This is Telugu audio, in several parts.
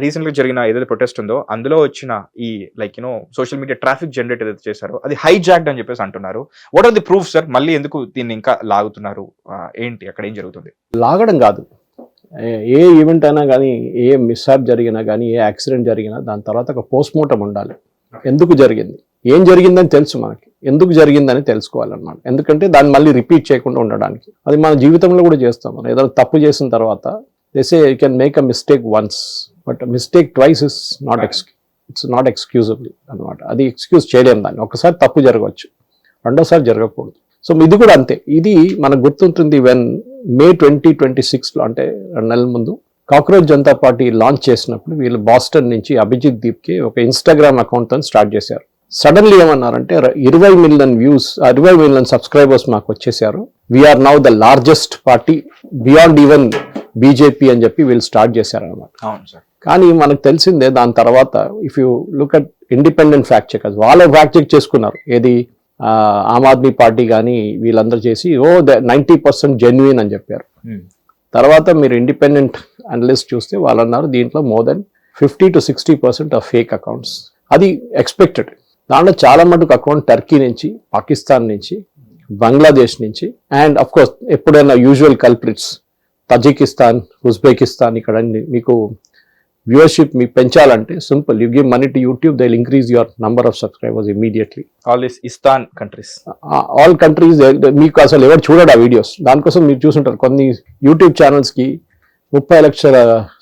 రీసెంట్‌గా జరిగిన ఏదైతే ప్రొటెస్ట్ ఉందో, అందులో వచ్చిన ఈ సోషల్ మీడియా ట్రాఫిక్ జనరేట్ ఏదైతే చేశారో, అది హైజాక్డ్ అని చెప్పేసి అంటున్నారు. What are the proof sir? మళ్ళీ ఎందుకు దీన్ని ఇంకా లాగుతున్నారు? ఏంటి అక్కడ ఏం జరుగుతుంది? లాగడం కాదు. ఏ ఈవెంట్ అయినా కానీ, ఏ మిస్‌హ్యాప్ జరిగినా కానీ, ఏ యాక్సిడెంట్ జరిగినా దాని తర్వాత ఒక పోస్ట్‌మార్టం ఉండాలి. ఎందుకు జరిగింది? ఏం జరిగిందని తెలుసు మనకి. ఎందుకు జరిగిందని తెలుసుకోవాలన్నమాట. ఎందుకంటే దాన్ని మళ్ళీ రిపీట్ చేయకుండా ఉండడానికి. అది మన జీవితంలో కూడా చేస్తాం. మనం ఏదైనా తప్పు చేసిన తర్వాత they say you can make a mistake once, but mistake twice it's not excusable అనమాట. అది ఎక్స్క్యూజ్ చేయలేం దాన్ని. ఒకసారి తప్పు జరగవచ్చు, రెండోసారి జరగకూడదు. సో ఇది కూడా అంతే. ఇది మనకు గుర్తుంటుంది May 2026లో, అంటే 2 నెలల ముందు కాక్రోచ్ జనతా పార్టీ లాంచ్ చేసినప్పుడు వీళ్ళు బాస్టన్ నుంచి అభిజిత్ దీప్కి ఒక ఇన్స్టాగ్రామ్ అకౌంట్తో స్టార్ట్ చేశారు. సడన్లీ ఏమన్నారంటే 20 మిలియన్ వ్యూస్, 20 మిలియన్ సబ్స్క్రైబర్స్ మాకు వచ్చేసారు, we are now the largest party beyond even BJP అని చెప్పి వీళ్ళు స్టార్ట్ చేశారు అనమాట. అవును సార్. కానీ మనకు తెలిసిందే దాని తర్వాత if you look at independent fact checkers, వాళ్ళే ఫ్యాక్ట్ చెక్ చేసుకున్నారు. ఏది ఆమ్ ఆద్మీ పార్టీ కానీ వీళ్ళందరూ చేసి 90% జెన్యున్ అని చెప్పారు. తర్వాత మీరు ఇండిపెండెంట్ అనలిస్ట్ చూస్తే వాళ్ళు అన్నారు దీంట్లో more than 50 to 60% of fake accounts. అది ఎక్స్పెక్టెడ్. దాంట్లో చాలా మటుకు అకౌంట్ టర్కీ నుంచి, పాకిస్తాన్ నుంచి, బంగ్లాదేశ్ నుంచి, అండ్ అఫ్ కోర్స్ ఎప్పుడైనా యూజువల్ కల్ప్రిట్స్ తజికిస్తాన్, ఉజ్బెకిస్తాన్. ఇక్కడ మీకు వ్యూవర్షిప్ మీకు పెంచాలంటే simple, you give money to YouTube, they will increase your number of subscribers immediately. ఇస్తాన్ కంట్రీస్, ఆల్ కంట్రీస్. మీకు అసలు ఎవరు చూడడు ఆ వీడియోస్. దానికోసం మీరు చూసుంటారు కొన్ని యూట్యూబ్ ఛానల్స్కి 30 లక్షల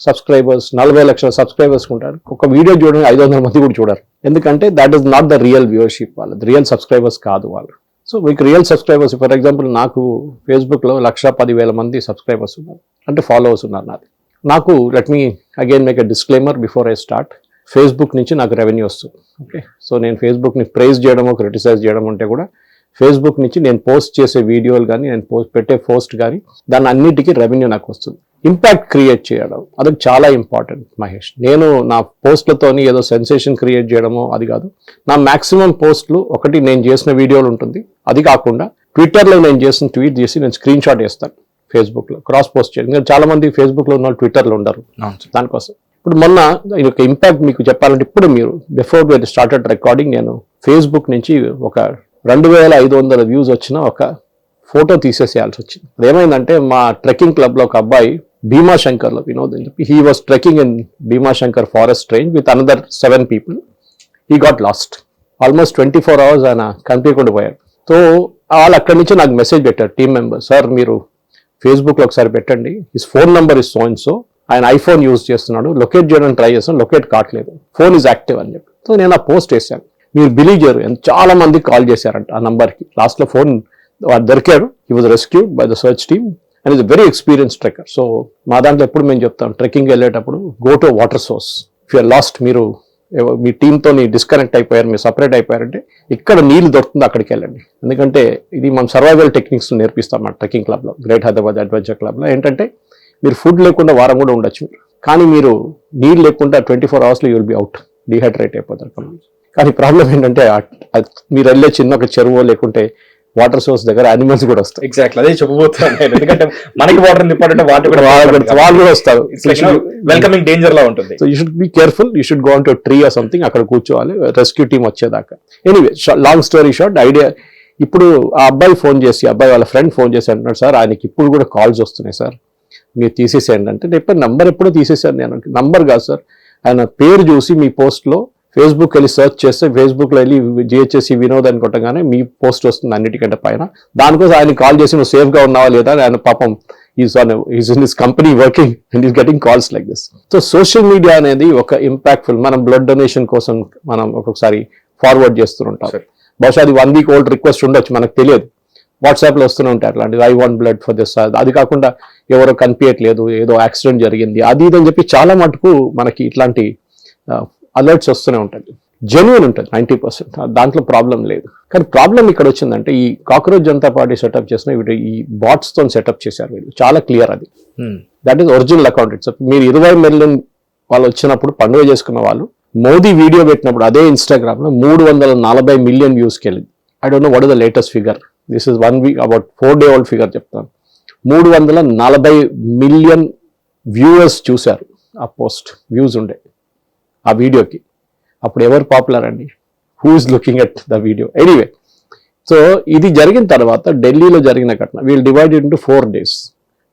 సబ్స్క్రైబర్స్, 40 లక్షల సబ్స్క్రైబర్స్ ఉంటారు. ఒక వీడియో చూడడానికి 500 మంది కూడా చూడరు. ఎందుకంటే that is not the real viewership. వాళ్ళది రియల్ సబ్స్క్రైబర్స్ కాదు వాళ్ళు. సో మీకు రియల్ సబ్స్క్రైబర్స్, ఫర్ ఎగ్జాంపుల్ నాకు ఫేస్బుక్లో 1,10,000 మంది సబ్స్క్రైబర్స్ ఉన్నారు, అంటే ఫాలోవర్స్ ఉన్నారు నాది. నాకు let me again make a disclaimer before I start. Facebook నుంచి నాకు రెవెన్యూ వస్తుంది. ఓకే, సో నేను ఫేస్బుక్ని ప్రైజ్ చేయడమో క్రిటిసైజ్ చేయడం అంటే కూడా ఫేస్బుక్ నుంచి నేను పోస్ట్ చేసే వీడియోలు కానీ, నేను పెట్టే పోస్ట్ కానీ, దాని అన్నిటికీ రెవెన్యూ నాకు వస్తుంది. ఇంపాక్ట్ క్రియేట్ చేయడం అది చాలా ఇంపార్టెంట్ మహేష్. నేను నా పోస్ట్లతోని ఏదో సెన్సేషన్ క్రియేట్ చేయడమో అది కాదు. నా మ్యాక్సిమం పోస్ట్లు ఒకటి నేను చేసిన వీడియోలు ఉంటుంది, అది కాకుండా ట్విట్టర్లో నేను చేసిన ట్వీట్ చేసి నేను స్క్రీన్ షాట్ వేస్తాను ఫేస్బుక్లో, క్రాస్ పోస్ట్ చేయడం. ఇంకా చాలా మంది ఫేస్బుక్లో ఉన్న ట్విట్టర్లో ఉండరు. దానికోసం ఇప్పుడు మొన్న ఇది ఒక ఇంపాక్ట్ మీకు చెప్పాలంటే, ఇప్పుడు మీరు బిఫోర్ వి స్టార్టెడ్ రికార్డింగ్ నేను ఫేస్బుక్ నుంచి ఒక 2,500 వ్యూస్ వచ్చిన ఒక ఫోటో తీసేసేయాల్సి వచ్చింది. అదేమైందంటే మా ట్రెక్కింగ్ క్లబ్లో ఒక అబ్బాయి భీమాశంకర్లో, వినోద్ అని చెప్పి, he was trekking in Bhimashankar forest range with another 7 people. He got last. Almost 24 hours ఆయన కనిపించకుండా పోయాడు. సో వాళ్ళు అక్కడి నుంచి నాకు మెసేజ్ పెట్టారు టీమ్ మెంబర్, సార్ మీరు ఫేస్బుక్లో ఒకసారి పెట్టండి, his phone number is so and so, ఆయన ఐఫోన్ యూజ్ చేస్తున్నాడు, లొకేట్ చేయడానికి ట్రై చేస్తాను, లొకేట్ కావట్లేదు, ఫోన్ ఈజ్ యాక్టివ్ అని చెప్పి. సో నేను ఆ పోస్ట్ వేసాను. మీరు బిలీవ్ చేయరు, చాలా మంది కాల్ చేశారంట ఆ నంబర్కి. లాస్ట్లో ఫోన్ దొరికాడు. He was rescued by the search team and is a very experience trekker. So మా దాంట్లో ఎప్పుడు మేము చెప్తాం, ట్రెక్కింగ్ వెళ్ళేటప్పుడు go to water source. If you are lost, మీరు మీ టీంతో డిస్కనెక్ట్ అయిపోయారు, మీరు సపరేట్ అయిపోయారంటే ఇక్కడ నీళ్ళు దొరుకుతుంది, అక్కడికి వెళ్ళండి. ఎందుకంటే ఇది మనం సర్వైవల్ టెక్నిక్స్ నేర్పిస్తాం మా ట్రెక్కింగ్ క్లబ్లో, గ్రేట్ హైదరాబాద్ అడ్వెంచర్ క్లబ్లో. ఏంటంటే మీరు ఫుడ్ లేకుండా వారం కూడా ఉండొచ్చు, కానీ మీరు నీళ్ళు లేకుండా 24 hours you will be out, dehydrate అయిపోతారు. కానీ ప్రాబ్లం ఏంటంటే మీరు వెళ్ళే చిన్న ఒక చెరువు లేకుంటే వాటర్ సోర్స్ దగ్గర యానిమల్స్ కూడా వస్తాయి. ఎగ్జాక్ట్లీ అదే చెప్పబోతున్నాను. ఎందుకంటే మనకి వాటర్ ఇంపార్టెంట్, వాళ్ళు కూడా వస్తారు. వెల్కమింగ్ డేంజర్ లా ఉంటుంది. So you should be careful. You should go on to tree or something, అక్కడ కూర్చోవాలి రెస్క్యూ టీమ్ వచ్చేదాకా. Anyway, long story short, idea ఇప్పుడు ఆ అబ్బాయి ఫోన్ చేసి, అబ్బాయి వాళ్ళ ఫ్రెండ్ ఫోన్ చేసి అంటున్నాడు, సార్ ఆయనకి ఇప్పుడు కూడా కాల్స్ వస్తున్నాయి సార్, మీరు తీసేసేయండి అంటే. రేపు నంబర్ ఎప్పుడో తీసేసాను నేను. నంబర్ కాదు సార్, ఆయన పేరు చూసి మీ పోస్ట్లో ఫేస్బుక్ వెళ్ళి సెర్చ్ చేస్తే, ఫేస్బుక్లో వెళ్ళి జిహెచ్ఎస్సి వినోద్ అని కొట్టగానే మీ పోస్ట్ వస్తుంది అన్నిటికంటే పైన. దానికోసం ఆయన కాల్ చేసి నువ్వు సేఫ్గా ఉన్నావా లేదా, ఆయన పాపం is in his company working and is getting calls like this. So social media అనేది ఒక ఇంపాక్ట్ఫుల్. మనం బ్లడ్ డొనేషన్ కోసం మనం ఒక్కొక్కసారి ఫార్వర్డ్ చేస్తుంటాం. బహుశా అది 1 week old రిక్వెస్ట్ ఉండొచ్చు, మనకు తెలియదు. వాట్సాప్లో వస్తూనే ఉంటాయి అట్లాంటిది, I want blood for this. అది కాకుండా ఎవరో కనిపించట్లేదు, ఏదో యాక్సిడెంట్ జరిగింది, అది ఇది అని చెప్పి చాలా మటుకు మనకి ఇట్లాంటి అలర్ట్స్ వస్తూనే ఉంటుంది. జెన్యున్ ఉంటుంది 90%, దాంట్లో ప్రాబ్లం లేదు. కానీ ప్రాబ్లం ఇక్కడ వచ్చిందంటే, ఈ కాక్రోచ్ జనతా పార్టీ సెటప్ చేసిన ఈ బాట్స్తో సెటప్ చేశారు వీళ్ళు. చాలా క్లియర్ అది. That is original account. It's మీరు 20 million వాళ్ళు వచ్చినప్పుడు పండుగ చేసుకున్న వాళ్ళు మోదీ వీడియో పెట్టినప్పుడు అదే ఇన్స్టాగ్రామ్లో 340 million వ్యూస్కి వెళ్ళింది. I don't know what is the latest figure. This is 1 week, about 4 day old figure చెప్తాను. 340 million వ్యూవర్స్ చూశారు ఆ పోస్ట్ వ్యూస్ ఉండే ఆ వీడియోకి. అప్పుడు ఎవరు పాపులర్ అండి? Who is looking at the video? Anyway, so ఇది జరిగిన తర్వాత ఢిల్లీలో జరిగిన ఘటన we'll divide into 4 days,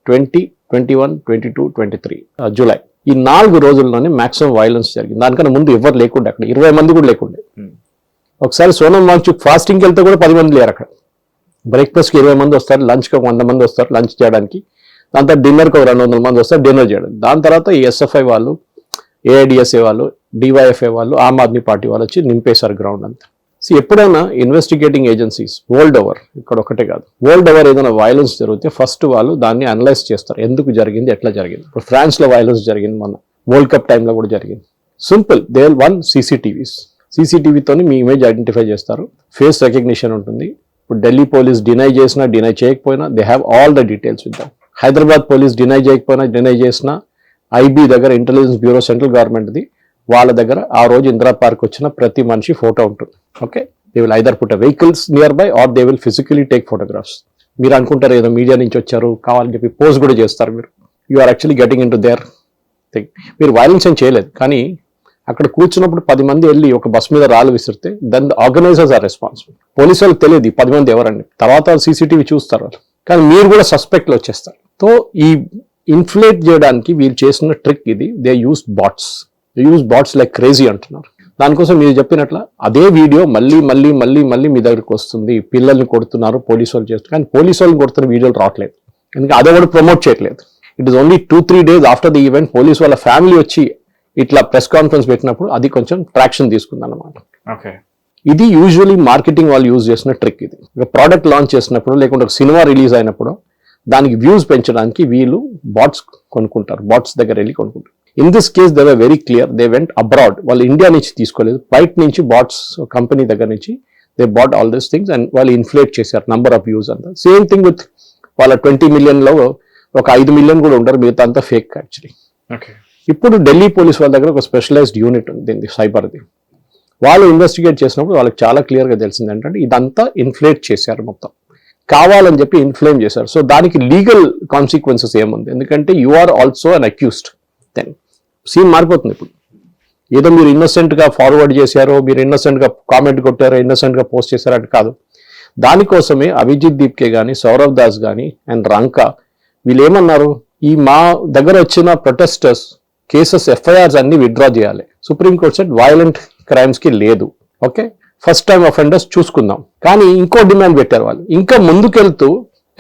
20, 21, 22, 23 July. ఈ 4 రోజుల్లోనే మాక్సిమం వైలెన్స్ జరిగింది. దానికన్నా ముందు ఎవరు లేకుండే అక్కడ, 20 మంది కూడా లేకుండే. ఒకసారి సోనం వాంగ్చుక్ ఫాస్టింగ్కి వెళ్తే కూడా 10 మంది లేరు అక్కడ. బ్రేక్ఫాస్ట్కి 20 మంది వస్తారు, లంచ్కి 100 మంది వస్తారు లంచ్ చేయడానికి, దాని తర్వాత డిన్నర్కి 200 మంది వస్తారు డిన్నర్ చేయడానికి. దాని తర్వాత ఈ ఎస్ఎఫ్ఐ వాళ్ళు, ఏఐడిఎస్ఏ వాళ్ళు, డివైఎఫ్ఐ వాళ్ళు, ఆమ్ ఆద్మీ పార్టీ వాళ్ళు వచ్చి నింపేశారు గ్రౌండ్ అంతా. సో ఎప్పుడైనా ఇన్వెస్టిగేటింగ్ ఏజెన్సీస్ వరల్డ్ ఓవర్, ఇక్కడ ఒకటే కాదు, వరల్డ్ ఓవర్ ఏదైనా వైలెన్స్ జరిగితే ఫస్ట్ వాళ్ళు దాన్ని అనలైజ్ చేస్తారు, ఎందుకు జరిగింది, ఎట్లా జరిగింది. ఇప్పుడు ఫ్రాన్స్లో వైలెన్స్ జరిగింది, మొన్న వరల్డ్ కప్ టైంలో కూడా జరిగింది. సింపుల్, దే విల్ వన్ సీసీటీవీతోని మీ ఇమేజ్ ఐడెంటిఫై చేస్తారు, ఫేస్ రికగ్నిషన్ ఉంటుంది. ఇప్పుడు ఢిల్లీ పోలీస్ డినై చేసినా డినై చేయకపోయినా they have all the details with them. Hyderabad police deny చేయకపోయినా డినై చేసినా ఐబీ దగ్గర, ఇంటెలిజెన్స్ బ్యూరో సెంట్రల్ గవర్నమెంట్ది, వాళ్ళ దగ్గర ఆ రోజు ఇందిరా పార్క్ వచ్చిన ప్రతి మనిషి ఫోటో ఉంటుంది. Okay, they will either put vehicles near by or they will physically take photographs. మీరు అనుకుంటారు ఏదో మీడియా నుంచి వచ్చారు కావాలని చెప్పి పోస్ట్ కూడా చేస్తారు మీరు. You are actually getting in to their thing. మీరు వైలెన్స్ ఏం చేయలేదు, కానీ అక్కడ కూర్చున్నప్పుడు 10 మంది వెళ్ళి ఒక బస్ మీద రాళ్ళు విసిరితే then the organisers are responsible. Police వాళ్ళకి తెలియదు 10 మంది ఎవరండి, తర్వాత సీసీటీవీ చూస్తారు వాళ్ళు, కానీ మీరు కూడా సస్పెక్ట్లు వచ్చేస్తారు. సో ఈ ఇన్ఫ్లేట్ చేయడానికి వీళ్ళు చేసిన ట్రిక్ ఇది. They use bots like crazy అంటున్నారు. దానికోసం మీరు చెప్పినట్ల అదే వీడియో మళ్ళీ మీ దగ్గరికి వస్తుంది. పిల్లల్ని కొడుతున్నారు, పోలీసు వాళ్ళు చేస్తున్నారు, కానీ పోలీసు వాళ్ళని కొడుతున్న వీడియోలు రావట్లేదు, ఎందుకంటే అదే కూడా ప్రమోట్ చేయట్లేదు. It is only 2-3 days after the event police వాళ్ళ ఫ్యామిలీ వచ్చి ఇట్లా ప్రెస్ కాన్ఫరెన్స్ పెట్టినప్పుడు అది కొంచెం ట్రాక్షన్ తీసుకుంది అన్నమాట. ఇది యూజువలీ మార్కెటింగ్ వాళ్ళు యూజ్ చేసిన ట్రిక్. ఇది ఒక ప్రోడక్ట్ లాంచ్ చేసినప్పుడు, లేకుంటే ఒక సినిమా రిలీజ్ అయినప్పుడు దానికి వ్యూస్ పెంచడానికి వీళ్ళు బాట్స్ కొనుక్కుంటారు, బాట్స్ దగ్గర వెళ్ళి కొనుక్కుంటారు. In this case they were very clear, they went abroad. వాళ్ళు ఇండియా నుంచి తీసుకోలేదు, బయట నుంచి బాట్స్ కంపెనీ దగ్గర నుంచి they bought all these things and వాళ్ళు ఇన్ఫ్లేట్ చేశారు నంబర్ ఆఫ్ వ్యూస్ అంతా. సేమ్ థింగ్ విత్ వాళ్ళ 20 million ఒక 5 million కూడా ఉంటారు, మిగతా అంతా ఫేక్ యాక్చువల్లీ. ఇప్పుడు ఢిల్లీ పోలీస్ వాళ్ళ దగ్గర ఒక స్పెషలైజ్డ్ యూనిట్ ఉంది దీన్ని, సైబర్ది. వాళ్ళు ఇన్వెస్టిగేట్ చేసినప్పుడు వాళ్ళకి చాలా క్లియర్గా తెలిసింది ఏంటంటే ఇదంతా ఇన్ఫ్లేట్ చేశారు, మొత్తం కావాలని చెప్పి ఇన్ఫ్లేమ్ చేశారు. సో దానికి లీగల్ కాన్సిక్వెన్సెస్ ఏముంది, ఎందుకంటే you are also an accused. Then scene మారిపోతుంది. ఇప్పుడు ఏదో మీరు ఇన్నోసెంట్గా ఫార్వర్డ్ చేశారో, మీరు ఇన్నోసెంట్గా కామెంట్ కొట్టారో, ఇన్నోసెంట్గా పోస్ట్ చేశారో అంటే కాదు. దానికోసమే అభిజిత్ దీప్కే కానీ, సౌరవ్ దాస్ కానీ అండ్ రంకా వీళ్ళు ఏమన్నారు, ఈ మా దగ్గర వచ్చిన ప్రొటెస్టర్స్ కేసెస్ ఎఫ్ఐఆర్స్ అన్ని విత్డ్రా చేయాలి. సుప్రీంకోర్టు సెట్ వైలెంట్ క్రైమ్స్ కి లేదు, ఓకే, ఫస్ట్ టైం అఫెండర్స్ చూసుకుందాం. కానీ ఇంకో డిమాండ్ పెట్టారు వాళ్ళు, ఇంకా ముందుకెళ్తూ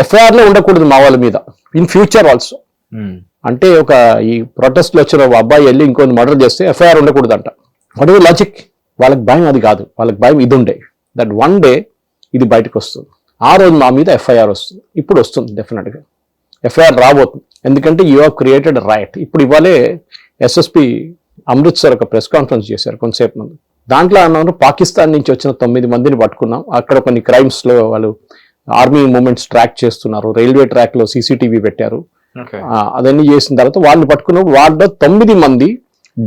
ఎఫ్ఐఆర్ లో ఉండకూడదు మా వాళ్ళ మీద ఇన్ ఫ్యూచర్ ఆల్సో. అంటే ఒక ఈ ప్రొటెస్ట్ లో వచ్చిన అబ్బాయి వెళ్ళి ఇంకొన్ని మర్డర్ చేస్తే ఎఫ్ఐఆర్ ఉండకూడదు అంట. What is logic? వాళ్ళకి భయం అది కాదు, వాళ్ళకి భయం ఇది ఉండే, దట్ వన్ డే ఇది బయటకు వస్తుంది, ఆ రోజు మా మీద ఎఫ్ఐఆర్ వస్తుంది. ఇప్పుడు వస్తుంది డెఫినెట్ గా ఎఫ్ఐఆర్ రాబోతుంది, ఎందుకంటే యూ హావ్ క్రియేటెడ్ రైట్. ఇప్పుడు ఇవాళే ఎస్ఎస్పి అమృత్సర్ ఒక ప్రెస్ కాన్ఫరెన్స్ చేశారు కొంతసేపు ముందు. దాంట్లో అన్నారు పాకిస్తాన్ నుంచి వచ్చిన 9 మందిని పట్టుకున్నాం, అక్కడ కొన్ని క్రైమ్స్ లో వాళ్ళు ఆర్మీ మూమెంట్స్ ట్రాక్ చేస్తున్నారు, రైల్వే ట్రాక్ లో సీసీటీవీ పెట్టారు, అదన్నీ చేసిన తర్వాత వాళ్ళని పట్టుకున్నప్పుడు వాళ్ళ 9 మంది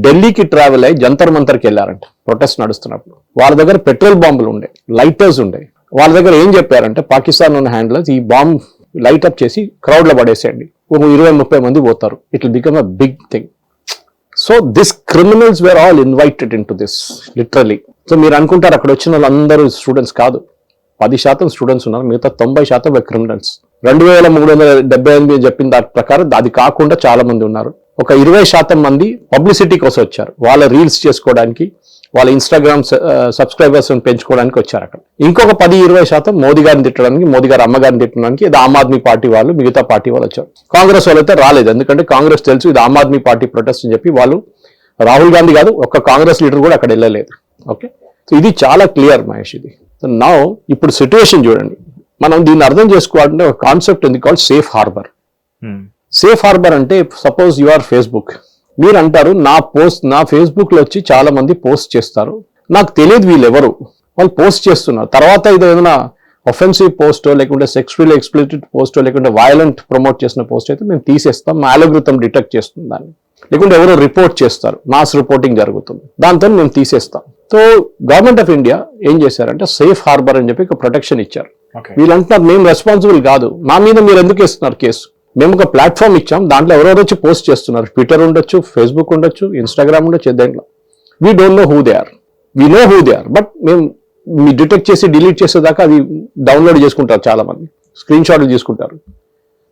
ఢిల్లీకి ట్రావెల్ అయ్యి జంతర్ మంతర్కి వెళ్ళారంట ప్రొటెస్ట్ నడుస్తున్నప్పుడు. వాళ్ళ దగ్గర పెట్రోల్ బాంబులు ఉండే, లైటర్స్ ఉండే. వాళ్ళ దగ్గర ఏం చెప్పారంటే పాకిస్తాన్ ఉన్న హ్యాండ్లర్స్ ఈ బాంబ్ లైట్ అప్ చేసి క్రౌడ్ లో పడేసేయండి, ఒక 20-30 మంది పోతారు, it will become a big thing. So this criminals were all invited in to this literally. So మీరు అనుకుంటారు అక్కడ వచ్చిన వాళ్ళందరూ స్టూడెంట్స్ కాదు, 10% స్టూడెంట్స్ ఉన్నారు, మిగతా 90% క్రిమినల్స్. 2378 చెప్పిన దాని ప్రకారం అది కాకుండా చాలా మంది ఉన్నారు. ఒక 20% మంది పబ్లిసిటీ కోసం వచ్చారు, వాళ్ళ రీల్స్ చేసుకోవడానికి, వాళ్ళ ఇన్స్టాగ్రామ్ సబ్స్క్రైబర్స్ పెంచుకోవడానికి వచ్చారు అక్కడ. ఇంకొక 10-20% మోదీ గారిని తిట్టడానికి, మోదీ గారి అమ్మగారిని తిట్టడానికి, ఇది ఆమ్ ఆద్మీ పార్టీ వాళ్ళు, మిగతా పార్టీ వాళ్ళు వచ్చారు. కాంగ్రెస్ వాళ్ళు అయితే రాలేదు, ఎందుకంటే కాంగ్రెస్ తెలుసు ఇది ఆమ్ ఆద్మీ పార్టీ ప్రొటెస్ట్ అని చెప్పి వాళ్ళు, రాహుల్ గాంధీ కాదు ఒక్క కాంగ్రెస్ లీడర్ కూడా అక్కడ వెళ్ళలేదు. ఓకే, సో ఇది చాలా క్లియర్ మహేష్. ఇది నౌ ఇప్పుడు సిచ్యువేషన్ చూడండి, మనం దీన్ని అర్థం చేసుకోవాలంటే ఒక కాన్సెప్ట్ ఉంది called safe harbour. Safe harbour అంటే సపోజ్ యు ఆర్ ఫేస్బుక్, మీరు అంటారు నా ఫేస్బుక్ లో వచ్చి చాలా మంది పోస్ట్ చేస్తారు, నాకు తెలియదు వీళ్ళు ఎవరు, వాళ్ళు పోస్ట్ చేస్తున్నారు, తర్వాత ఇది ఏదైనా ఒఫెన్సివ్ పోస్టో లేకుంటే సెక్సువల్ ఎక్స్ప్లిసిట్ పోస్టో లేకుంటే వైలెంట్ ప్రమోట్ చేసిన పోస్ట్ అయితే మేము తీసేస్తాం, మా అల్గోరిథం డిటెక్ట్ చేస్తుంది దాన్ని, లేకుంటే ఎవరో రిపోర్ట్ చేస్తారు, మాస్ రిపోర్టింగ్ జరుగుతుంది, దాంతో మేము తీసేస్తాం. సో గవర్నమెంట్ ఆఫ్ ఇండియా ఏం చేశారంటే సేఫ్ హార్బర్ అని చెప్పి ఒక ప్రొటెక్షన్ ఇచ్చారు. వీళ్ళు అంటున్నారు మేము రెస్పాన్సిబుల్ కాదు, మా మీద మీరు ఎందుకు ఇస్తున్నారు కేసు, మేము ఒక ప్లాట్ఫామ్ ఇచ్చాం, దాంట్లో ఎవరెవరు వచ్చి పోస్ట్ చేస్తున్నారు. ట్విట్టర్ ఉండొచ్చు, ఫేస్బుక్ ఉండొచ్చు, ఇన్స్టాగ్రామ్ ఉండొచ్చు, దాంట్లో we don't know who they are, we know who they are, but మేము మీ డిటెక్ట్ చేసి డిలీట్ చేసేదాకా అది డౌన్లోడ్ చేసుకుంటారు, చాలా మంది స్క్రీన్ షాట్లు తీసుకుంటారు.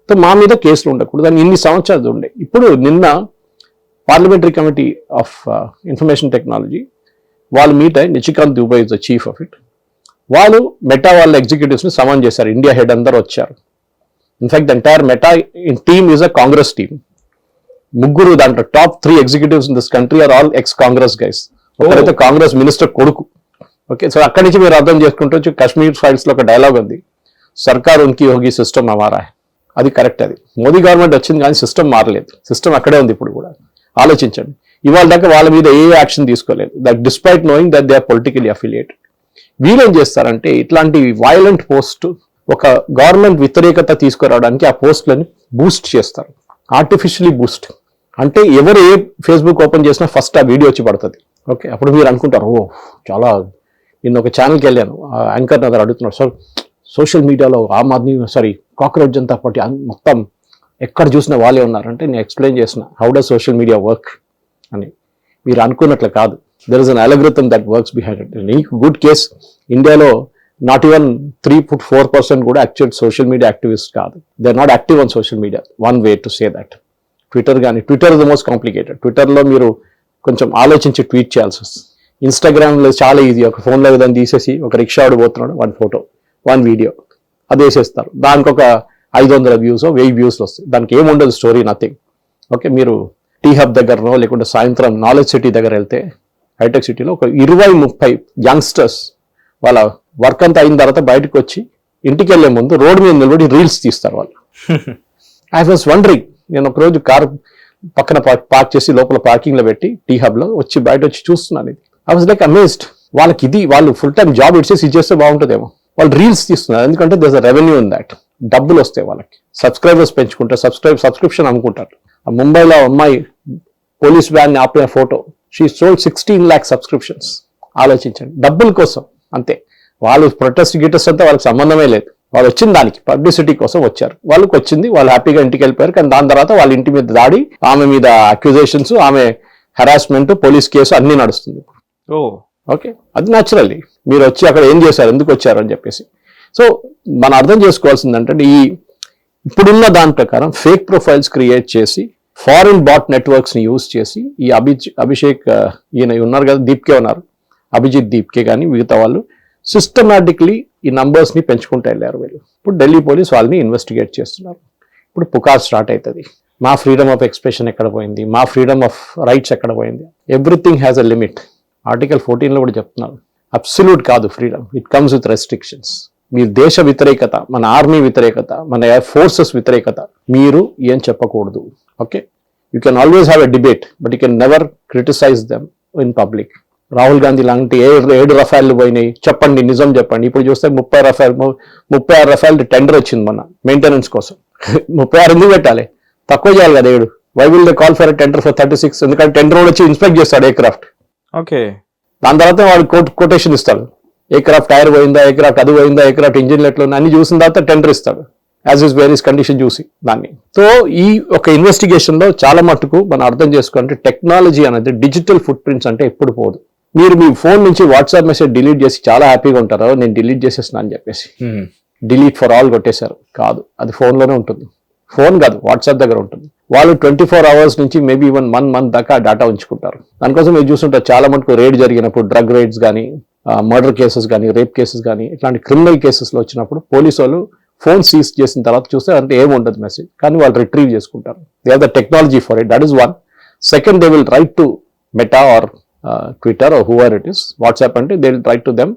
సో మా మీద కేసులు ఉండకూడదు అని ఇన్ని సంవత్సరాలు ఉండే. ఇప్పుడు నిన్న parliamentary committee of information technology వాళ్ళు మీట్ అయ్యి, Nishikant Dubey is the chief of it, వాళ్ళు మెటా వాళ్ళ ఎగ్జిక్యూటివ్స్ని సమన్ చేశారు. ఇండియా హెడ్ అందరూ వచ్చారు. In fact entire Meta team is a Congress team. ముగ్గురు దాంట్లో top 3 executives in this country are all ex Congress guys. ఒకరైతే కాంగ్రెస్ మినిస్టర్ కొడుకు. ఓకే, సో అక్కడి నుంచి మీరు అర్థం చేసుకుంటూ కాశ్మీర్ ఫైల్స్ లో ఒక డైలాగ్ ఉంది, సర్కార్ ఉనికి హోగి సిస్టమ్ హమారా. అది కరెక్ట్. అది మోదీ గవర్నమెంట్ వచ్చింది కానీ సిస్టమ్ మారలేదు. సిస్టమ్ అక్కడే ఉంది ఇప్పుడు కూడా. ఆలోచించండి, ఇవాళ దాకా వాళ్ళ మీద ఏ యాక్షన్ తీసుకోలేదు, that despite knowing that they are politically affiliated. వీళ్ళేం చేస్తారంటే ఇట్లాంటి వైలెంట్ పోస్ట్, ఒక గవర్నమెంట్ వ్యతిరేకత తీసుకురావడానికి ఆ పోస్ట్లని బూస్ట్ చేస్తారు, ఆర్టిఫిషియలీ బూస్ట్. అంటే ఎవరు ఏ ఫేస్బుక్ ఓపెన్ చేసినా ఫస్ట్ ఆ వీడియో వచ్చి పడుతుంది. ఓకే, అప్పుడు మీరు అనుకుంటారు, ఓ చాలా. నిన్న ఒక ఛానల్కి వెళ్ళాను, యాంకర్ నగర్ అడుగుతున్నాడు, సార్ సోషల్ మీడియాలో ఆమ్ ఆద్మీ కాక్రోచ్ జనతా పార్టీ మొత్తం ఎక్కడ చూసినా వాళ్ళే ఉన్నారంటే నేను ఎక్స్ప్లెయిన్ చేసిన how does social media work అని. మీరు అనుకున్నట్లు కాదు, there is an algorithm that works behind it. నీకు గుడ్ కేస్, ఇండియాలో నాట్ ఈవెన్ 3-4% కూడా యాక్చువల్ సోషల్ మీడియా యాక్టివిస్ట్ కాదు. They are not active on social media. One way to say that. Twitter కానీ, Twitter is the most complicated. ట్విట్టర్లో మీరు కొంచెం ఆలోచించి ట్వీట్ చేయాల్సి వస్తుంది. ఇన్స్టాగ్రామ్లో చాలా ఈజీ, ఒక ఫోన్లో దాన్ని తీసేసి ఒక రిక్షా ఆడిపోతున్నాడు, 1 ఫోటో 1 వీడియో అది వేసేస్తారు. దానికి ఒక 500 వ్యూస్ 1000 వ్యూస్ వస్తాయి. దానికి ఏముండదు, స్టోరీ నథింగ్. ఓకే, మీరు టీ హబ్ దగ్గరనో లేకుంటే సాయంత్రం నాలెడ్జ్ సిటీ దగ్గర వెళ్తే, హైటెక్ సిటీలో ఒక 20-30 యంగ్స్టర్స్ వాళ్ళ వర్క్ అంతా అయిన తర్వాత బయటకు వచ్చి ఇంటికి వెళ్లే ముందు రోడ్డు మీద నిలబడి రీల్స్ తీస్తారు వాళ్ళు. ఐ వాజ్ వండరింగ్, నేను ఒకరోజు కార్ పక్కన పార్క్ చేసి లోపల పార్కింగ్ లో పెట్టి టీ హబ్ లో వచ్చి బయట వచ్చి చూస్తున్నాను. ఇది ఐ వాజ్ లైక్ అమేజ్డ్. వాళ్ళకి ఇది, వాళ్ళు ఫుల్ టైం జాబ్ ఇచ్చేసి ఇది చేస్తే బాగుంటుందేమో. వాళ్ళు రీల్స్ తీస్తున్నారు, ఎందుకంటే there is a revenue in that. డబ్బులు వస్తాయి వాళ్ళకి, సబ్స్క్రైబర్స్ పెంచుకుంటారు, సబ్స్క్రిప్షన్ అమ్ముకుంటారు. ముంబైలో అమ్మాయి పోలీస్ వ్యాన్ ఆపిన photo, she sold 16 lakh subscriptions. ఆలోచించండి, డబ్బుల కోసం అంతే. వాళ్ళు ప్రొటెస్ట్ గిటెస్ట్ అంతా వాళ్ళకి సంబంధమే లేదు. వాళ్ళు వచ్చిన దానికి పబ్లిసిటీ కోసం వచ్చారు. వాళ్ళకి వచ్చింది, వాళ్ళు హ్యాపీగా ఇంటికి వెళ్ళిపోయారు. కానీ దాని తర్వాత వాళ్ళ ఇంటి మీద దాడి, ఆమె మీద అక్యూజేషన్స్, ఆమె హెరాస్మెంట్, పోలీస్ కేసు అన్ని నడుస్తుంది. ఓకే, అది న్యాచురల్లీ మీరు వచ్చి అక్కడ ఏం చేశారు, ఎందుకు వచ్చారు అని చెప్పేసి. సో మనం అర్థం చేసుకోవాల్సింది అంటే ఇప్పుడున్న దాని ప్రకారం ఫేక్ ప్రొఫైల్స్ క్రియేట్ చేసి ఫారిన్ బాట్ నెట్వర్క్స్ ని యూజ్ చేసి ఈ అభిషేక్ ఈయన ఉన్నారు కదా, దీప్కే ఉన్నారు, అభిజిత్ దీప్కే కానీ మిగతా వాళ్ళు సిస్టమాటిక్లీ ఈ నంబర్స్ ని పెంచుకుంటూ వెళ్ళారు వీళ్ళు. ఇప్పుడు ఢిల్లీ పోలీస్ వాళ్ళని ఇన్వెస్టిగేట్ చేస్తున్నారు. ఇప్పుడు పుకార్ స్టార్ట్ అవుతుంది, మా ఫ్రీడమ్ ఆఫ్ ఎక్స్ప్రెషన్ ఎక్కడ పోయింది, మా ఫ్రీడమ్ ఆఫ్ రైట్స్ ఎక్కడ పోయింది. Everything has a limit. Article 14 లో కూడా చెప్తున్నారు, అబ్సల్యూట్ కాదు freedom, it comes with restrictions. మీ దేశ వ్యతిరేకత, మన ఆర్మీ వ్యతిరేకత, మన ఎయిర్ ఫోర్సెస్ వ్యతిరేకత మీరు ఏం చెప్పకూడదు. Okay, you can always have a debate, but you can never criticise them in public. Rahul Gandhi లాంటి 7 రఫాయిల్ పోయినాయి, చెప్పండి నిజం చెప్పండి. ఇప్పుడు చూస్తే 36 రఫాయిల్ టెండర్ వచ్చింది మన మెయింటెనెన్స్ కోసం. 36 ఎందుకు పెట్టాలి, తక్కువ చేయాలి కదా 7. Why will they call for tender for 36? ఎందుకంటే టెండర్ వచ్చి ఇన్స్పెక్ట్ చేస్తాడు ఎయిర్క్రాఫ్ట్. ఓకే, దాని తర్వాత వాడు కొటేషన్ ఇస్తాడు, ఎయిర్క్రాఫ్ట్ టైర్ పోయిందా, ఎయిర్క్రాఫ్ట్ అది పోయిందా, ఎయిర్క్రాఫ్ట్ ఇంజిన్ ఎట్లా అన్ని చూసిన తర్వాత టెండర్ ఇస్తాడు, యాజ్ ఇస్ వేరియస్ కండిషన్ చూసి దాన్ని. సో ఈ ఒక ఇన్వెస్టిగేషన్ లో చాలా మట్టుకు మనం అర్థం చేసుకోవాలంటే టెక్నాలజీ అనేది డిజిటల్ ఫుట్ ప్రింట్స్ అంటే ఎప్పుడు పోదు. మీరు మీ ఫోన్ నుంచి వాట్సాప్ మెసేజ్ డిలీట్ చేసి చాలా హ్యాపీగా ఉంటారు, నేను డిలీట్ చేసేసిన అని చెప్పేసి డిలీట్ ఫర్ ఆల్ కొట్టేశారు. కాదు, అది ఫోన్లోనే ఉంటుంది. ఫోన్ కాదు, వాట్సాప్ దగ్గర ఉంటుంది. వాళ్ళు 24 hours నుంచి మేబీ ఈవెన్ 1 month దాకా డేటా ఉంచుకుంటారు. దానికోసం మీరు చూస్తుంటారు చాలా మటుకు రేడ్ జరిగినప్పుడు, డ్రగ్ రేడ్స్ కానీ, మర్డర్ కేసెస్ కానీ, రేప్ కేసెస్ కానీ, ఇట్లాంటి క్రిమినల్ కేసెస్లో వచ్చినప్పుడు పోలీసు వాళ్ళు ఫోన్ సీజ్ చేసిన తర్వాత చూస్తే అంటే ఏముండదు మెసేజ్, కానీ వాళ్ళు రిట్రీవ్ చేసుకుంటారు. They are the technology for it. That is one. Second, they will write to Meta or Twitter or whoever it is, WhatsApp అంటే they will write to them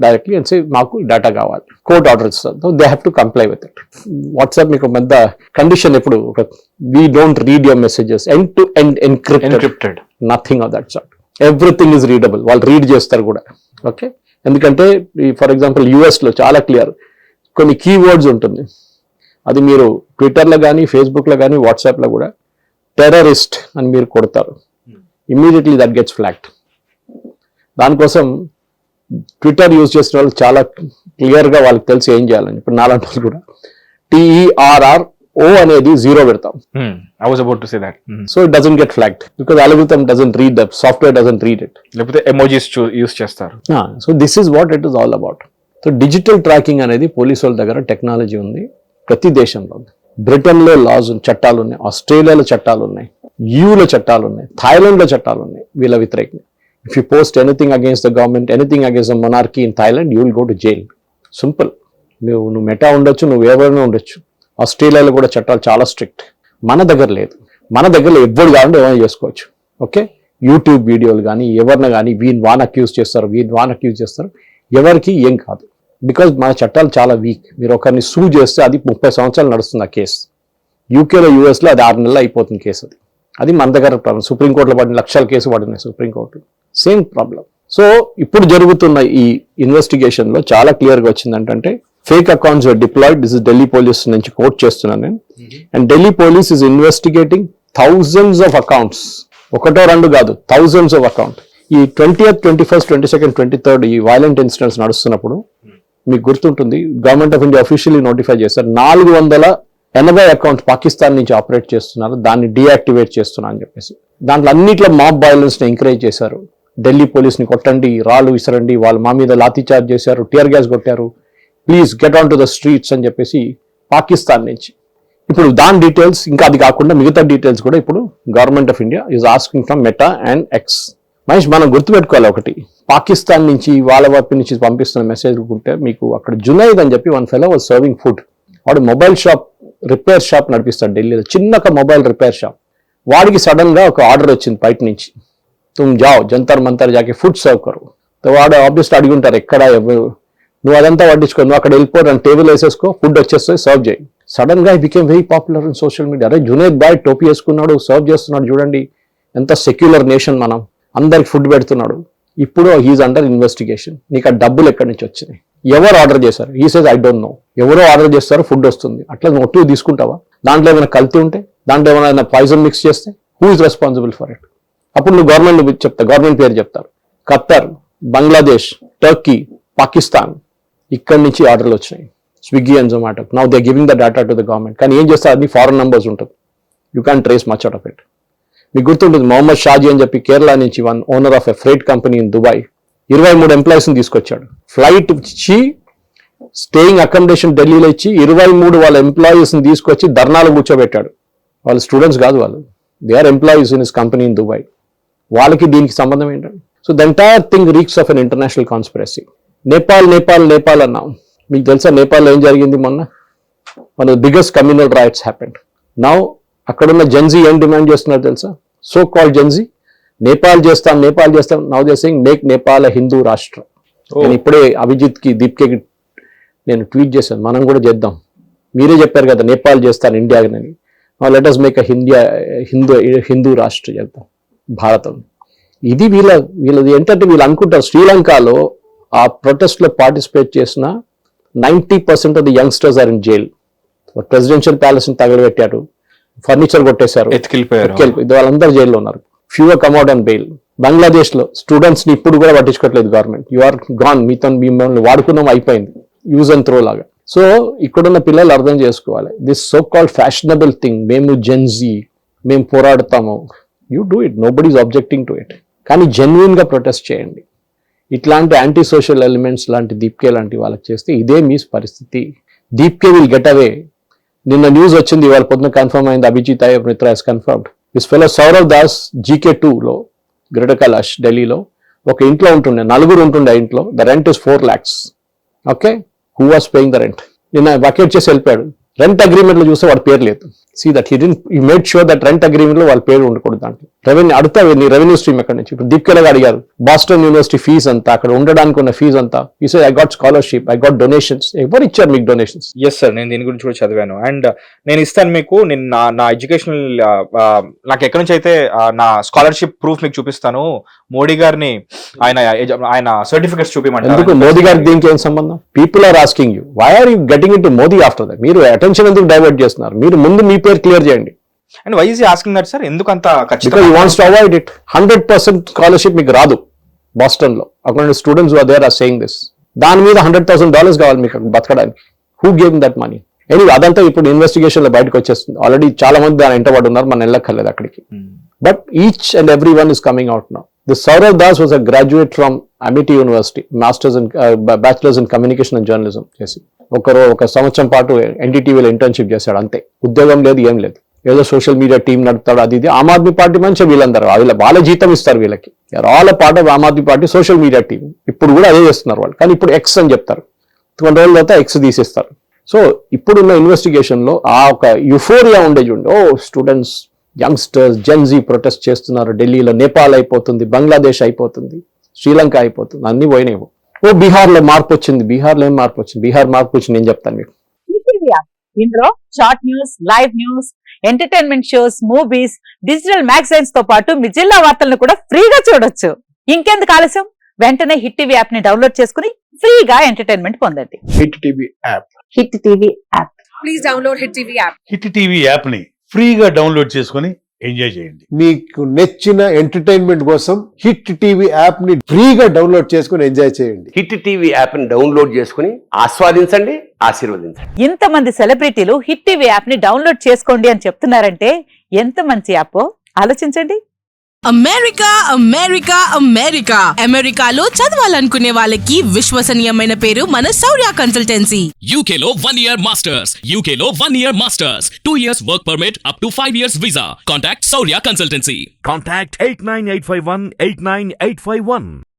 directly and say మాకు డేటా కావాలి, కోర్ట్ ఆర్డర్ ఇస్తారు, they have to comply with it. WhatsApp మీకు పెద్ద కండిషన్ ఎప్పుడు, we don't read your messages end to end encrypted, nothing of that sort. Everything is readable. వాళ్ళు రీడ్ చేస్తారు కూడా. ఓకే, ఎందుకంటే ఫర్ ఎగ్జాంపుల్ యుఎస్లో చాలా క్లియర్ కొన్ని కీవర్డ్స్ ఉంటుంది, అది మీరు ట్విట్టర్లో కానీ, ఫేస్బుక్లో కానీ, వాట్సాప్లో కూడా టెర్రరిస్ట్ అని మీరు కొడతారు, ఇమ్మీడియట్లీ దట్ గెట్స్ ఫ్లాగ్డ్. దానికోసం ట్విట్టర్ యూజ్ చేసిన వాళ్ళు చాలా క్లియర్గా వాళ్ళకి తెలిసి ఏం చేయాలని. ఇప్పుడు నాలాంటి వాళ్ళు కూడా TERROR ఓ అనేది జీరో పెడతాం. I was about to say that. So it doesn't get flagged because algorithm doesn't read the software doesn't read it. లేకపోతే ఎమోజీస్ యూస్ చేస్తారు. So this is what it is all about. So digital tracking అనేది పోలీసు వాళ్ళ దగ్గర టెక్నాలజీ ఉంది, ప్రతి దేశంలో ఉంది. బ్రిటన్లో లాస్ చట్టాలు ఉన్నాయి, ఆస్ట్రేలియాలో చట్టాలు ఉన్నాయి, యూలో చట్టాలు ఉన్నాయి, థాయిలాండ్లో చట్టాలు ఉన్నాయి వీళ్ళ వ్యతిరేకంగా. If you post anything against the government, anything against the monarchy in Thailand, you will go to jail. Simple. నువ్వు మెటా ఉండొచ్చు, నువ్వు ఎవరైనా ఉండొచ్చు. ఆస్ట్రేలియాలో కూడా చట్టాలు చాలా స్ట్రిక్ట్. మన దగ్గర లేదు. మన దగ్గర ఎవ్వరు కావాలంటే ఏమైనా చేసుకోవచ్చు. ఓకే, యూట్యూబ్ వీడియోలు కానీ ఎవరిని కానీ వాన్ అక్యూజ్ చేస్తారు, ఎవరికి ఏం కాదు. బికాజ్ మన చట్టాలు చాలా వీక్. మీరు ఒకరిని సూ చేస్తే అది 30 సంవత్సరాలు నడుస్తుంది ఆ కేసు. యూకేలో యూఎస్లో అది 6 నెలలు అయిపోతుంది కేసు. అది మన దగ్గర ప్రాబ్లం. సుప్రీంకోర్టులో పడిన లక్షల కేసు పడినాయి సుప్రీంకోర్టు. Same problem. సో ఇప్పుడు జరుగుతున్న ఈ ఇన్వెస్టిగేషన్లో చాలా క్లియర్గా వచ్చింది ఏంటంటే fake accounts are deployed. This is Delhi police నుంచి కోట్ చేస్తున్నాను నేను. And Delhi police is investigating thousands of accounts. ఒకటో రెండు కాదు, థౌజండ్స్ ఆఫ్ అకౌంట్. ఈ 20th, 21st, 22nd, 23rd ఈ వైలెంట్ ఇన్సిడెంట్స్ నడుస్తున్నప్పుడు మీకు గుర్తుంటుంది, government of India officially notify చేశారు 480 అకౌంట్స్ పాకిస్తాన్ నుంచి ఆపరేట్ చేస్తున్నారు, దాన్ని డీయాక్టివేట్ చేస్తున్నా అని చెప్పేసి. దాంట్లో అన్నిట్లో మాబ్ వైలెన్స్ ని ఎంకరేజ్ చేశారు. ఢిల్లీ పోలీస్ని కొట్టండి, రాళ్ళు విసరండి, వాళ్ళు మా మీద లాఠీ చార్జ్ చేశారు, టియర్ గ్యాస్ కొట్టారు, please get on to the streets అని చెప్పేసి పాకిస్తాన్ నుంచి. ఇప్పుడు దాని డీటెయిల్స్, ఇంకా అది కాకుండా మిగతా డీటెయిల్స్ కూడా ఇప్పుడు government of India is asking from meta and X. Mahesh, మనం గుర్తుపెట్టుకోవాలి ఒకటి, పాకిస్తాన్ నుంచి వాళ్ళ వైపు నుంచి పంపిస్తున్న మెసేజ్ ఉంటే మీకు అక్కడ జునైద్ అని చెప్పి one fellow was serving food. వాడు మొబైల్ షాప్, రిపేర్ షాప్ నడిపిస్తాడు ఢిల్లీలో, చిన్న మొబైల్ రిపేర్ షాప్. వాడికి సడన్ గా ఒక ఆర్డర్ వచ్చింది బయట నుంచి, తుమ్ జాओ జంతర్ మంతర్ జాకి ఫుడ్ సర్వ్ కరు. వాడు ఆబ్వియస్లీ అడిగి ఉంటారు ఎక్కడ, నువ్వు అదంతా పట్టించుకో, నువ్వు అక్కడ వెళ్ళిపో, నన్ను టేబుల్ వేసేసుకో, ఫుడ్ వచ్చేస్తే సర్వ్ చేయి. సడన్ గా became very popular in social media. అరే జునైద్ బాయ్ టోపీ వేసుకున్నాడు, సర్వ్ చేస్తున్నాడు, చూడండి ఎంత సెక్యులర్ నేషన్ మనం, అందరికి ఫుడ్ పెడుతున్నాడు. ఇప్పుడు హీఈస్ అండర్ ఇన్వెస్టిగేషన్. నీకు ఆ డబ్బులు ఎక్కడి నుంచి వచ్చినాయి, ఎవరు ఆర్డర్ చేశారు? ఈ సేజ్ ఐ డోంట్ నో. ఎవరో ఆర్డర్ చేస్తారు, ఫుడ్ వస్తుంది, అట్లా మొట్టు తీసుకుంటావా? దాంట్లో ఏమైనా కల్తీ ఉంటే, దాంట్లో ఏమైనా పాయిజన్ మిక్స్ చేస్తే who is responsible for it? అప్పుడు నువ్వు గవర్నమెంట్ చెప్తా, గవర్నమెంట్ పేరు చెప్తారు. ఖత్తర్, బంగ్లాదేశ్, టర్కీ, పాకిస్తాన్, ఇక్కడి నుంచి ఆర్డర్లు వచ్చినాయి, Swiggy and Zomato. Now they giving the data to the government. కానీ ఏం చేస్తారు, అది ఫారెన్ నంబర్స్ ఉంటుంది, you can trace much out of it. మీకు గుర్తుంటుంది, మొహమ్మద్ షాజీ అని చెప్పి కేరళ నుంచి one owner of a freight company in Dubai 23 ఎంప్లాయీస్ని తీసుకొచ్చాడు. ఫ్లైట్ ఇచ్చి స్టేయింగ్ అకామిడేషన్ ఢిల్లీలో ఇచ్చి 23 వాళ్ళ ఎంప్లాయీస్ని తీసుకొచ్చి ధర్నాలు కూర్చోబెట్టాడు. వాళ్ళు స్టూడెంట్స్ కాదు, వాళ్ళు they are employees in his company in Dubai. వాళ్ళకి దీనికి సంబంధం ఏంటంటే, so the entire thing reeks of an international conspiracy. Nepal అన్నాం. మీకు తెలుసా నేపాల్లో ఏం జరిగింది మొన్న? One of the biggest communal riots happened. Now అక్కడున్న జెన్జీ ఏం డిమాండ్ చేస్తున్నారు తెలుసా? సో కాల్డ్ జెన్జీ, నేపాల్ చేస్తాం. Now they saying make Nepal Hindu Rashtra. నేను ఇప్పుడే అభిజిత్కి, దీప్కేకి నేను ట్వీట్ చేశాను, మనం కూడా చేద్దాం. మీరే చెప్పారు కదా నేపాల్ చేస్తాను ఇండియాని. లెట్ us మేక్ హిందూ రాష్ట్ర చేద్దాం భారతం. ఇది వీళ్ళది ఏంటంటే, వీళ్ళు అనుకుంటారు శ్రీలంకలో ఆ ప్రొటెస్ట్ లో పార్టిసిపేట్ చేసిన 90% of the youngsters are in jail. Presidential palace ని తగలబెట్టారు, ఫర్నిచర్ కొట్టేశారు, వాళ్ళందరూ జైల్లో ఉన్నారు. Fewer come out on bail. Bangladesh లో స్టూడెంట్స్ ని ఇప్పుడు కూడా పట్టించుకోవట్లేదు గవర్నమెంట్. యు ఆర్ గాన్, మిమ్మల్ని వాడుకున్నాం, అయిపోయింది, యూజ్ అండ్ త్రో లాగా. సో ఇక్కడున్న పిల్లలు అర్థం చేసుకోవాలి, this so called fashionable thing, మేము జెన్జీ, మేము పోరాడతాము, you do it, nobody is objecting to it. కానీ జెన్యున్ గా ప్రొటెస్ట్ చేయండి. ఇట్లాంటి యాంటీ సోషల్ ఎలిమెంట్స్ లాంటి దీప్కే లాంటి వాళ్ళకి చేస్తే ఇదే మీ పరిస్థితి. దీప్కే విల్ గెట్ అవే. నిన్న న్యూస్ వచ్చింది, వాళ్ళ పొద్దున కన్ఫర్మ్ అయింది, Abhijit Iyer Mitra has confirmed. This fellow Sourav Das GK2లో గ్రేటర్ కైలాష్ ఢిల్లీలో ఒక ఇంట్లో ఉంటుండే, 4 ఉంటుండే ఆ ఇంట్లో. The rent is 4 lakhs. Okay, who was paying the rent? నిన్న వకేట్ చేసి వెళ్ళిపోయాడు. రెంట్ అగ్రిమెంట్ లో చూస్తే వాడి పేరు లేదు. See that he made sure that rent agreement లో వాళ్ళ పేరు ఉండకూడదు. దాంట్లో రెవెన్యూ అడుగుతా, నీ రెవెన్యూ స్ట్రీమ్ ఎక్కడి నుంచి? ఇప్పుడు దీప్కేలాగా అడిగారు, బాస్టన్ యూనివర్సిటీ ఫీజు అంతా, అక్కడ ఉండడానికి ఉన్న ఫీజు అంతా. ఈ say I got scholarship, I got donations. ఎవరు ఇచ్చారు మీకు డొనేషన్స్? ఎస్ సార్, నేను దీని గురించి కూడా చదివాను. అండ్ నేను ఇస్తాను మీకు, నేను నా ఎడ్యుకేషనల్, నాకు ఎక్కడి నుంచి అయితే నా స్కాలర్షిప్ ప్రూఫ్ మీకు చూపిస్తాను. మోడీ గారిని ఆయన సర్టిఫికెట్స్ చూపించమంటారు. ఎందుకు మోదీ గారికి దీనికి ఏం సంబంధం? People are asking you, why are you getting in to Modi after that? మీరు అటెన్షన్ ఎందుకు డైవర్ట్ చేస్తున్నారు? మీరు ముందు మీ పేరు క్లియర్ చేయండి. And why is he asking that sir? ఎందుకంత ఖచ్చితంగా? Because he wants to avoid it. 100% scholarship మీకు రాదు బాస్టన్ లో. అక్కడ students are there are saying this. దాని మీద $100,000 కావాలి మీకు బతకడానికి. Who gave that money? Anyway అదంతా ఇప్పుడు ఇన్వెస్టిగేషన్ లో బయటకు వచ్చేస్తుంది. ఆల్రెడీ చాలా మంది దాని ఎంటబడి ఉన్నారు, మనం వెళ్ళక్కర్లేదు అక్కడికి. But each and every one is coming out now. The Saurav Das was a graduate from Amity university, masters in bachelors in communication and journalism చేసి ఒక సంవత్సరం పాటు ఎన్డీటీవీలో ఇంటర్న్షిప్ చేశాడు అంతే. ఉద్యోగం లేదు, ఏం లేదు, ఏదో సోషల్ మీడియా టీం నడుపుతాడు, అది ఇది. ఆమ్ ఆద్మీ పార్టీ మంచి వీళ్ళందరూ వాళ్ళ జీతం ఇస్తారు వీళ్ళకి. All part of Aam Aadmi Party social media team. ఇప్పుడు కూడా అదే చేస్తున్నారు వాళ్ళు, కానీ ఇప్పుడు ఎక్స్ అని చెప్తారు, కొన్ని రోజుల తర్వాత ఎక్స్ తీసేస్తారు. సో ఇప్పుడున్న ఇన్వెస్టిగేషన్ లో ఆ ఒక యుఫోరియా ఉండే చూడండి, ఓ స్టూడెంట్స్, యంగ్స్టర్స్, జెన్జీ ప్రొటెస్ట్ చేస్తున్నారు ఢిల్లీలో, నేపాల్ అయిపోతుంది, బంగ్లాదేశ్ అయిపోతుంది, శ్రీలంక అయిపోతుంది, అన్ని పోయినాయి. ఓ బీహార్ లో మార్పు వచ్చింది. బీహార్ లో ఏం మార్పు వచ్చింది? బీహార్ మార్పు వచ్చింది నేను చెప్తాను మీకు. ఇందులో short news, live news, entertainment shows, movies, digital magazines తో పాటు మీ జిల్లా వార్తలను కూడా ఫ్రీగా చూడొచ్చు. ఇంకెందుకు ఆలస్యం, వెంటనే హిట్ టీవీ యాప్ ని డౌన్లోడ్ చేసుకుని ఫ్రీగా ఎంటర్టైన్మెంట్ పొందండి. Hit TV app. Hit TV app. Please download hit TV app. Hit TV app ని ఫ్రీగా డౌన్లోడ్ చేసుకొని ఎంజాయ్ చేయండి. మీకు నచ్చిన ఎంటర్టైన్మెంట్ కోసం హిట్ టీవీ యాప్ ని ఫ్రీగా డౌన్లోడ్ చేసుకుని ఎంజాయ్ చేయండి. హిట్ టీవీ యాప్ ని డౌన్లోడ్ చేసుకుని ఆస్వాదించండి, ఆశీర్వదించండి. ఇంతమంది సెలబ్రిటీలు హిట్ టీవీ యాప్ ని డౌన్లోడ్ చేసుకోండి అని చెప్తున్నారంటే ఎంత మంచి యాప్ ఆలోచించండి. అమెరికా అమెరికా అమెరికా అమెరికాలో చదవాలనుకునే వాళ్ళకి విశ్వసనీయమైన పేరు మన శౌర్య కన్సల్టెన్సీ. UK లో 1 year masters. UK లో 1 year masters. 2 years work permit up to 5 years visa. Contact Saurya Consultancy. Contact 89851 89851.